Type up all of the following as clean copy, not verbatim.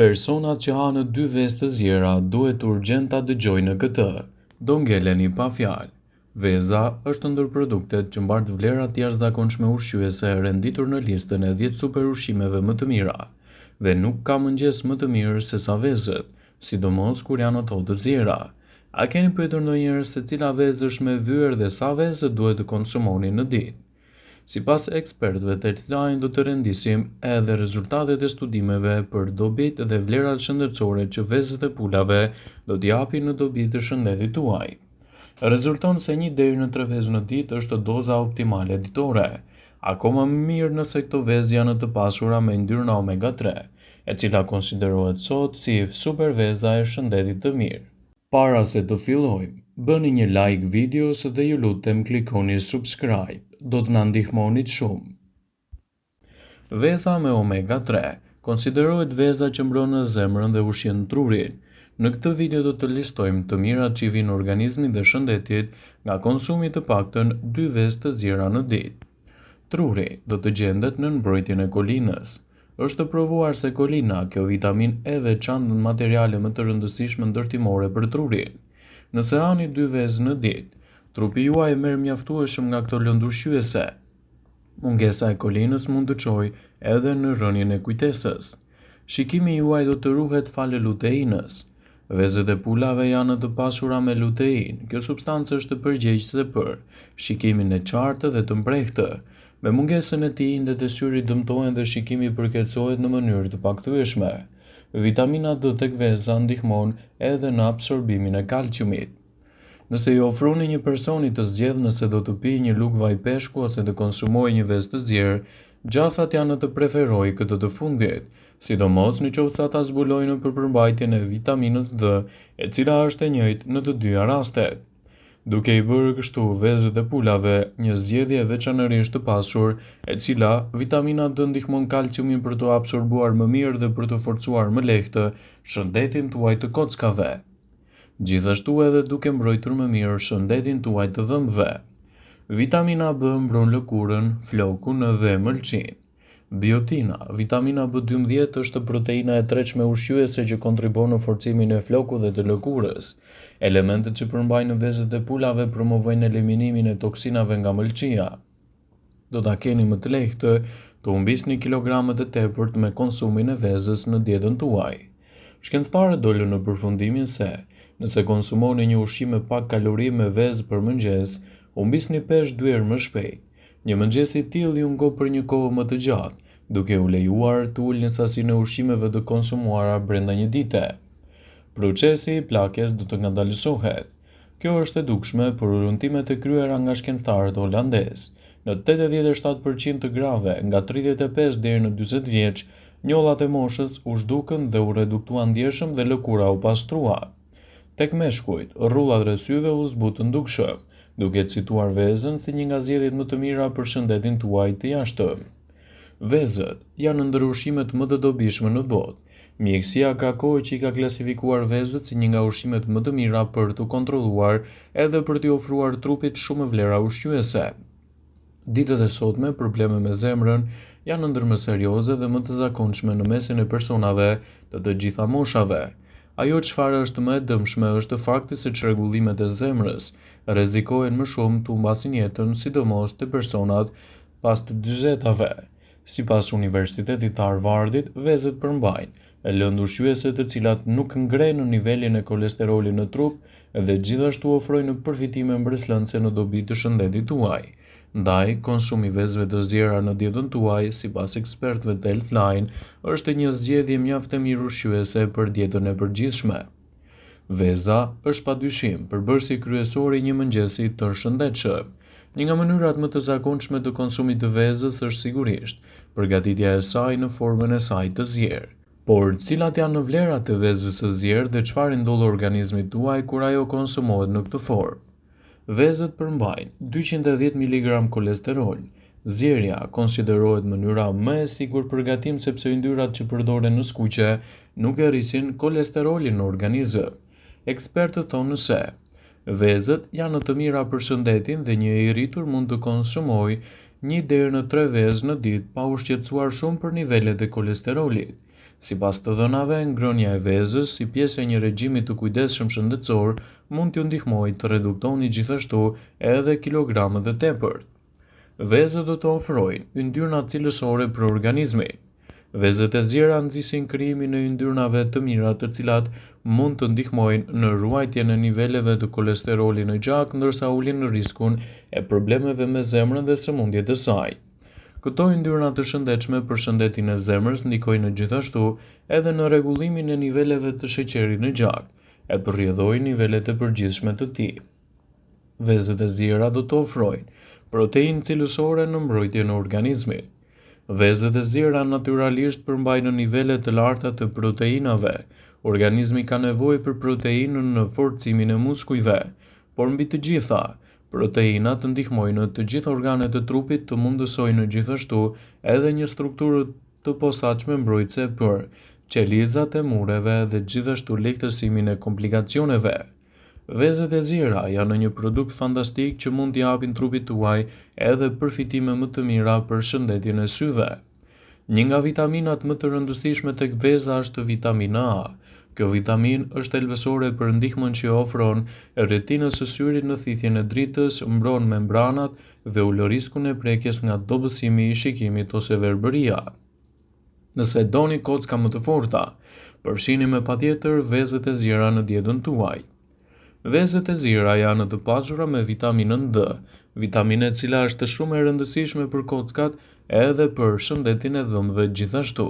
Personat që hanë 2 vezë të zjera duhet urgjent ta dëgjojnë këtë. Do ngeleni pa fjalë. Veza është ndër produktet që mbart vlerat jashtëzakonshme ushqyese renditur në listën e 10 superushqimeve më të mira, dhe nuk ka mëngjes më të mirë se sa vezët, sidomos kur janë ato të zjera. A keni pyetur ndonjëherë se cila vezë është me vyer dhe sa vezë duhet të konsumoni në ditë? Sipas ekspertëve të healthline do të rendisim edhe rezultatet e studimeve për dobit dhe vlerat shëndetësore që vezët e pulave do t'i japin në dobi të shëndetit tuaj. Rezulton se 1 deri në 3 vezë në ditë është doza optimale ditore. Akoma më mirë nëse këto vezë janë të pasura me yndyrna omega 3, e cila konsiderohet sot si super veza e shëndetit të mirë. Para se të fillojmë, bëni një like videos dhe ju lutem klikoni subscribe, do të na ndihmonit shumë. Veza me omega 3 konsiderohet veza që mbron në zemrën dhe ushqen trurin. Në këtë video do të listojmë të mirat që i vijnë organizmit dhe shëndetit nga konsumi të paktën 2 vezë të zjera në ditë. Truri do të gjendet në mbrojtjen e kolinës. Është provuar se kolina, kjo vitamin e veçantë në materiale më të rëndësishme ndërtimore për trurin. Nëse hani 2 vezë në ditë, trupi juaj merr mjaftueshëm nga këto lëndë ushqyese. Mungesa e kolinës mund të çojë edhe në rënien e kujtesës. Shikimi juaj do të ruhet fal luteinës. Vezët e pulave janë të pasura me luteinë. Kjo substancë është përgjegjëse për shikimin e qartë dhe të mprehtë. Me mungesën e tij, indet e syrit dëmtohen dhe shikimi përkeqësohet në mënyrë të pakthyeshme. Vitamina D tek veza ndihmon edhe në absorbimin e kalciumit. Nëse i ofroni një personi të zgjedhë nëse do të pijë një lugë vaj peshku ose të konsumojë një vezë të zgjerë, gjathat janë të preferojë këtë të fundit, sidomos nëse ata zbulojnë për përmbajtjen e vitaminës D, e cila është e njëjtë në të dyja rastet. Duke i bërë kështu vezët e pulave një zgjedhje veçanërisht të pasur, e cila vitamina D ndihmon kalciumin për të absorbuar më mirë dhe për të forcuar më lehtë shëndetin tuaj të kockave. Gjithashtu edhe duke mbrojtur më mirë shëndetin tuaj të dhëmbëve. Vitamina B mbron lëkurën, flokun dhe mëlçin. Biotina, vitamina B12 është proteina e tretshme ushqyese që kontribon në forcimin e flokut dhe të lëkurës. Elementet që përmbajnë vezët e pulave promovojnë eliminimin e toksinave nga mëlçia. Do ta keni më të lehtë të humbisni kilogramet e tepërt me konsumin e vezës në dietën tuaj. Shkencëtarët dolën në përfundimin se nëse konsumoni një ushqim me pak kalori me vezë për mëngjes, humbisni peshë 2 herë më shpejt. Një mëngjes i tillë ju ngo për një kohë më të gjatë, duke u lejuar të ulni sasinë e ushqimeve të konsumuara brenda një dite. Procesi i plakjes do të ngadalësohet. Kjo është e dukshme për urëntimet e kryera nga shkencëtarët holandezë. Në 87% të grave nga 35 deri në 40 vjeç, njollat e moshës u zhdukën dhe u reduktuan ndjeshëm dhe lëkura u pastrua. Tek meshkujt, rrullat rreth syve u zbutën dukshëm, duke cituar vezën si një nga zgjedhjet më të mira për shëndetin tuaj të jashtëm. Vezët janë ndër ushqimet më të dobishme në botë. Mjekësia ka kohë që i ka klasifikuar vezët si një nga ushqimet më të mira për të kontrolluar edhe për t'i ofruar trupit shumë vlera ushqyese. Ditët e sotme, probleme me zemrën janë ndër më serioze dhe më të zakonshme në mesin e personave të gjitha moshave. Ajo çfarë është më e dëmshme është fakti se çrregullimet e zemrës rrezikohen më shumë të humbasin jetën, sidomos te personat pas të 40-tave. Sipas Universitetit të Harvardit, vezët përmbajnë lëndë ushqyese të cilat nuk ngrenë nivelin e kolesterolit në trup dhe gjithashtu ofrojnë përfitime mbreslëndse në dobi të shëndetit tuaj. Ndaj, konsumi vezëve të zjera në dietën tuaj, sipas ekspertëve të Healthline, është një zgjedhje mjaft e mirë ushqyese për dietën e përgjithshme. Veza është padyshim përbërësi kryesor i një mëngjesi të shëndetshëm. Një nga mënyrat më të zakonshme të konsumit të vezës është sigurisht përgatitja e saj në formën e saj të zgjerë. Por cilat janë vlerat e vezës së zgjerë dhe çfarë ndodh organizmit tuaj kur ajo konsumohet në këtë formë? Vezët përmbajnë 210 mg kolesterol. Zgjerrja konsiderohet mënyra më e sigurt për gatim sepse yndyrrat që përdoren në skuqe nuk e rrisin kolesterolin në organizëm. Ekspertët thonë se vezët janë të mira për shëndetin dhe një i rritur mund të konsumojë 1 deri në 3 vezë në ditë pa u shqetësuar shumë për nivelet e kolesterolit. Sipas të dhënave, ngrënia e vezës, si pjesë e një regjimi të kujdesshëm shëndetësor, mund t'ju ndihmojë të reduktoni gjithashtu edhe kilogramat e tepërt. Vezët do të ofrojnë yndyrna cilësore për organizmin. Vezët e zjera nxisin krijimin e yndyrnave të mira, të cilat mund të ndihmojnë në ruajtjen e niveleve të kolesterolit në gjak, ndërsa ulin riskun e problemeve me zemrën dhe sëmundjet e saj. Këto yndyrna të shëndetshme për shëndetin e zemrës ndikojnë gjithashtu edhe në rregullimin e niveleve të sheqerit në gjak, e përrjedhojnë nivelet e përgjithshme të tij. Vezët e zjera do të ofrojnë proteinë cilësore në mbrojtjen e organizmit. Vezët e zjera natyralisht përmbajnë nivele të larta të proteinave. Organizmi ka nevojë për proteinën në forcimin e muskujve, por mbi të gjitha, proteinat ndihmojnë të gjitha organet e trupit të mundësojnë gjithashtu edhe një strukturë të posaçme mbrojtëse për qelizat e mureve dhe gjithashtu lehtësimin e komplikacioneve. Vezët e zjera janë një produkt fantastik që mund t'i japin trupit tuaj edhe përfitime më të mira për shëndetjen e syve. Një nga vitaminat më të rëndësishme tek veza është vitamina A. Kjo vitamin është thelbësore për ndihmën që ofron retinës së syrit në thithjen e dritës, mbron membranat dhe ulë riskun e prekjes nga dobësimi i shikimit ose verbëria. Nëse doni kocka më të forta, përfshini me patjetër vezët e zjera në dietën tuaj. Vezët e zjera janë të pasura me vitaminën D, vitaminë e cila është shumë e rëndësishme për kockat edhe për shëndetin e dhëmbëve gjithashtu.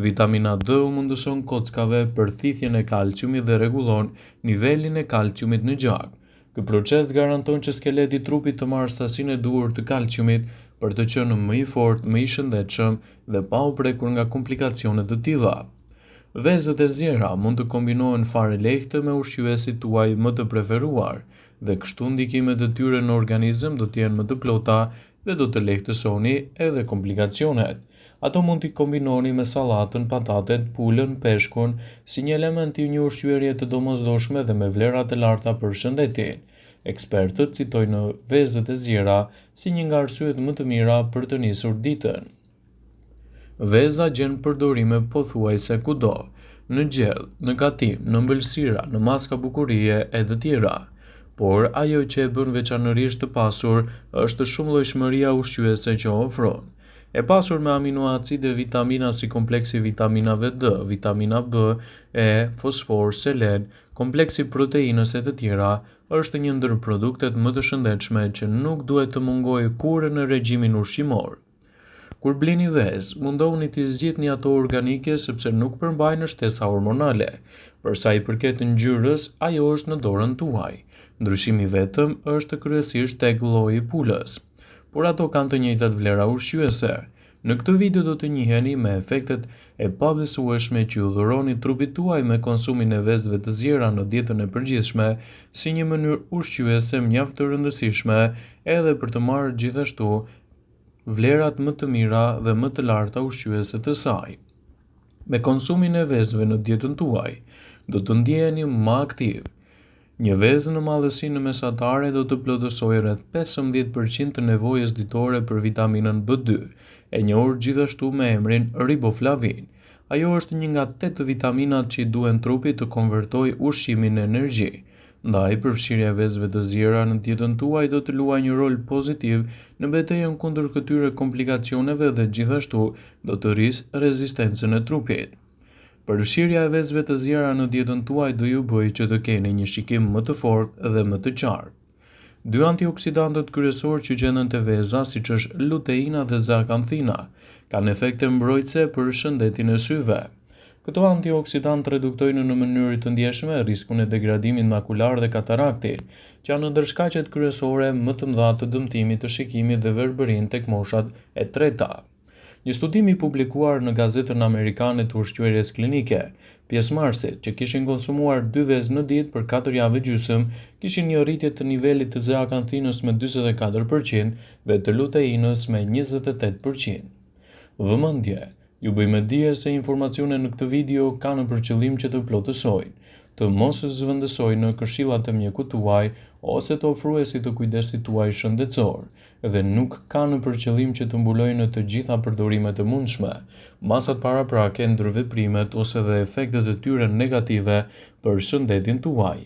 Vitamina D u mundëson kockave për thithjen e kalciumit dhe rregullon nivelin e kalciumit në gjak. Ky proces garanton që skeleti i trupit të marrë sasinë e duhur të kalciumit për të qenë më i fortë, më i shëndetshëm dhe pa u prekur nga komplikacione të tilla. Vezët e zjera mund të kombinohen fare lehtë me ushqyesit tuaj më të preferuar, dhe kështu ndikimet e tyre në organizëm do të jenë më të plota dhe do të lehtësoni edhe komplikacionet. Ato mund t'i kombinoni me sallatën, patatet, pulën, peshkun, si një element i një ushqyerie të domosdoshme dhe me vlera të larta për shëndetin. Ekspertët citojnë vezët e zjera si një nga arsyet më të mira për të nisur ditën. Veza gjen përdorime pothuajse kudo, në gjell, në gatim, në ëmbëlsira, në maska bukurie e të tjera. Por ajo që e bën veçanërisht të pasur është shumëllojshmëria ushqyese që ofron. E pasur me aminoacide, vitamina si kompleksi vitaminave D, vitamina B, E, fosfor, selen, kompleksi proteinës e të tjera, është një ndër produktet më të shëndetshme që nuk duhet të mungojë kurrë në regjimin ushqimor. Kur blini vezë, mundohuni t'i zgjidhni ato organike sepse nuk përmbajnë shtesa hormonale. Për sa i përket ngjyrës, ajo është në dorën tuaj. Ndryshimi vetëm është kryesisht tek lloji i pulës, por ato kanë të njëjtat vlera ushqyese. Në këtë video do të njiheni me efektet e pabesueshme që ju dhuroni trupit tuaj me konsumin e vezëve të zjera në dietën e përgjithshme, si një mënyrë ushqyese mjaft të rëndësishme edhe për të marrë gjithashtu vlerat më të mira dhe më të larta ushqyese të saj. Me konsumin e vezëve në dietën tuaj, do të ndjeheni më aktiv. Një vezë në madhësinë mesatare do të plotësojë rreth 15% të nevojës ditore për vitaminën B2, e njohur gjithashtu me emrin riboflavin. Ajo është një nga 8 vitaminat që i duhen trupit të konvertojë ushqimin në energji. Ndaj, përfshirja e vezëve të zjera në dietën tuaj do të luajë një rol pozitiv në betejën kundër këtyre komplikacioneve dhe gjithashtu do të rrisë rezistencën e trupit. Përfshirja e vezëve të zjera në dietën tuaj do ju bëjë që të keni një shikim më të fortë dhe më të qartë. Dy antioksidantët kryesorë që gjenden te veza, siç është luteina dhe zeakanthina, kanë efekte mbrojtëse për shëndetin e syve. Këto antioksidantë reduktojnë në mënyrë të ndjeshme riskun e degradimit makular dhe kataraktit, që janë ndër shkaqet kryesore më të mëdha të dëmtimit të shikimit dhe verbërinë tek moshat e treta. Një studim i publikuar në gazetën amerikane të ushqyerjes klinike, pjesëmarrësit që kishin konsumuar 2 vezë në ditë për 4 javë gjysmë, kishin një rritje të nivelit të zeakanthinës me 44% dhe të luteinës me 28%. Vëmendje, ju bëjmë dije se informacionet në këtë video kanë për qëllim që të plotësojnë, të mos zhvendësojnë në këshillat e mjekut tuaj ose të ofruesit të kujdesit tuaj shëndetësor, dhe nuk kanë për qëllim që të mbulojnë të gjitha përdorimet e mundshme, masat paraprake, ndërveprimet ose dhe efektet e tyre negative për shëndetin tuaj.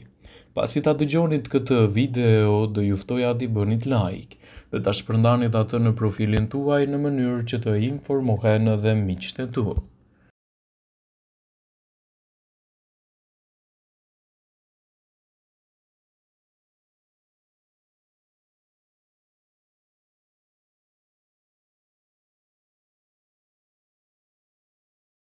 Pasi ta dëgjonit këtë video, do ju ftoja t'i bënit like dhe ta shpërndanit atë në profilin tuaj në mënyrë që të informohen edhe miqtë e tu.